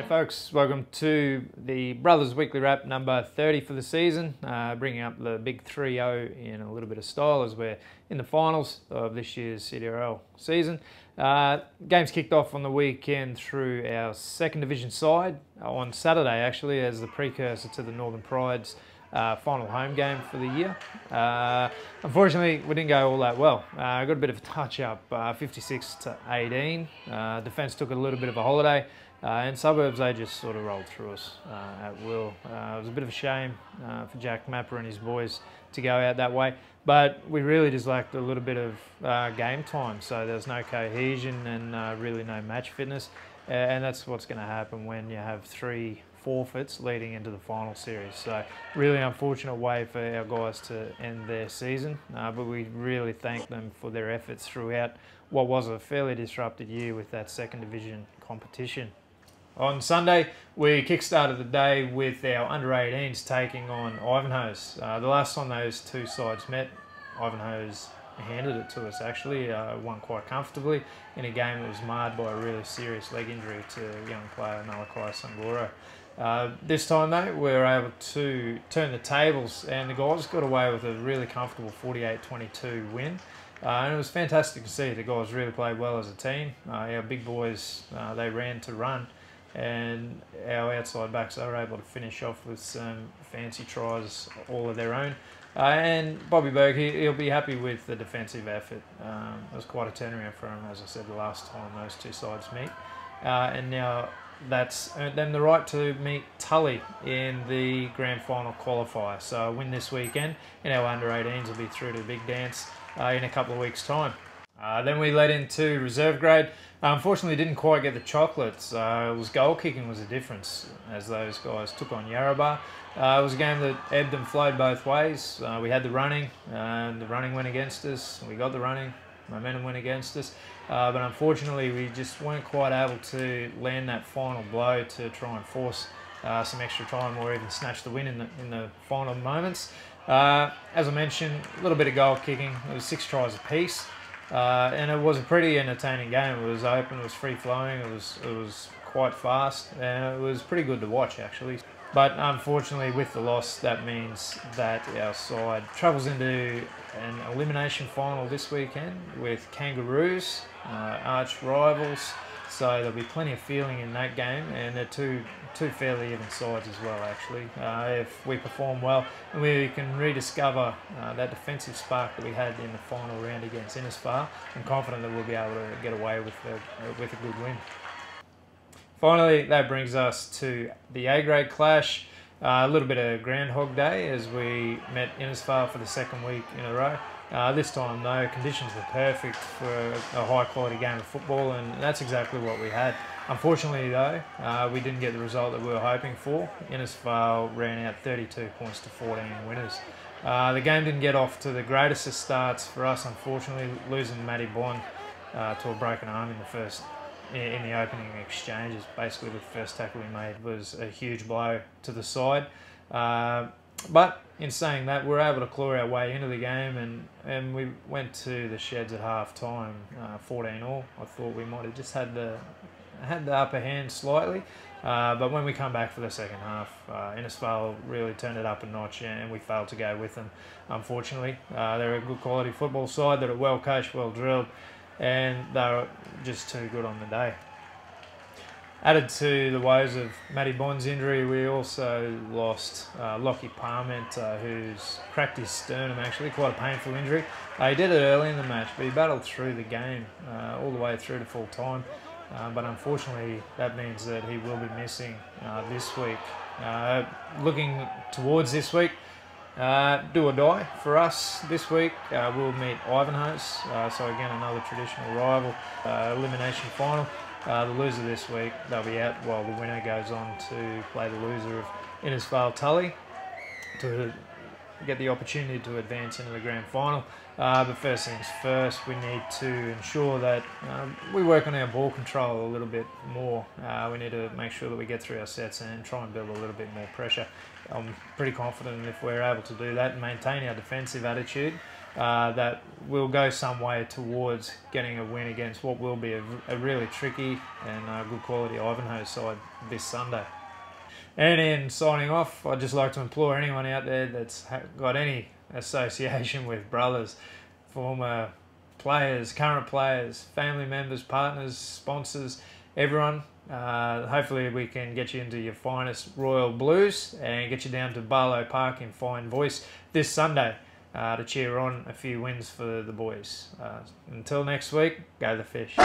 G'day folks, welcome to the Brothers Weekly Wrap number 30 for the season, bringing up the big 3-0 in a little bit of style as we're in the finals of this year's CDRL season. Games kicked off on the weekend through our second division side on Saturday actually as the precursor to the Northern Pride's final home game for the year. Unfortunately, we didn't go all that well. Got a bit of a touch-up, 56-18. Defence took a little bit of a holiday, and Suburbs, they just sort of rolled through us at will. It was a bit of a shame for Jack Mapper and his boys to go out that way, but we really just lacked a little bit of game time, so there was no cohesion and really no match fitness, and that's what's going to happen when you have 3 forfeits leading into the final series. So really unfortunate way for our guys to end their season, but we really thank them for their efforts throughout what was a fairly disrupted year with that second division competition. On Sunday, we kick-started the day with our under-18s taking on Ivanhoe's. The last time those two sides met, Ivanhoe's handed it to us actually, won quite comfortably in a game that was marred by a really serious leg injury to young player Malachi Sangoro. This time though, we were able to turn the tables and the guys got away with a really comfortable 48-22 win. And it was fantastic to see. The guys really played well as a team. Our big boys, they ran to run, and our outside backs, they were able to finish off with some fancy tries all of their own. And Bobby Berg, he'll be happy with the defensive effort. It was quite a turnaround for him, as I said, the last time those two sides meet. And now that's earned them the right to meet Tully in the grand final qualifier. So a win this weekend in our under-18s will be through to the big dance in a couple of weeks' time. Then we led into reserve grade. Unfortunately, didn't quite get the chocolates. It was goal kicking was the difference as those guys took on Yarrabah. It was a game that ebbed and flowed both ways. We had the running, and the running went against us. We got the running, momentum went against us. But unfortunately, we just weren't quite able to land that final blow to try and force some extra time or even snatch the win in the final moments. As I mentioned, a little bit of goal kicking. It was 6 tries apiece. And it was a pretty entertaining game. It was open, it was free-flowing, it was quite fast, and it was pretty good to watch actually. But unfortunately, with the loss, that means that our side travels into an elimination final this weekend with Kangaroos, arch rivals. So there'll be plenty of feeling in that game, and they're two fairly even sides as well actually. If we perform well and we can rediscover that defensive spark that we had in the final round against Innisfail, I'm confident that we'll be able to get away with a good win. Finally, that brings us to the A-grade clash. A little bit of Groundhog Day as we met Innisfail for the second week in a row. This time though, conditions were perfect for a high quality game of football, and that's exactly what we had. Unfortunately though, we didn't get the result that we were hoping for. Innisfail ran out 32 points to 14 winners. The game didn't get off to the greatest of starts for us, unfortunately, losing Matty Bond to a broken arm in the opening exchanges. Basically the first tackle we made was a huge blow to the side. But in saying that, we were able to claw our way into the game, and we went to the sheds at half time, 14-all. I thought we might have just had the upper hand slightly, but when we come back for the second half, Innisfail really turned it up a notch, and we failed to go with them. Unfortunately, they're a good quality football side that are well coached, well drilled, and they're just too good on the day. Added to the woes of Matty Bond's injury, we also lost Lockie Parmenter, who's cracked his sternum actually, quite a painful injury. He did it early in the match, but he battled through the game all the way through to full time. But unfortunately, that means that he will be missing this week. Looking towards this week, do or die for us this week. We'll meet Ivanhoe's, so again another traditional rival, elimination final. The loser this week, they'll be out while the winner goes on to play the loser of Innisfail Tully to get the opportunity to advance into the grand final. But first things first, we need to ensure that we work on our ball control a little bit more. We need to make sure that we get through our sets and try and build a little bit more pressure. I'm pretty confident if we're able to do that and maintain our defensive attitude, that will go some way towards getting a win against what will be a really tricky and good quality Ivanhoe side this Sunday. And in signing off, I'd just like to implore anyone out there that's got any association with brothers, former players, current players, family members, partners, sponsors, everyone. Hopefully we can get you into your finest Royal Blues and get you down to Barlow Park in fine voice this Sunday to cheer on a few wins for the boys. Until next week, go the fish.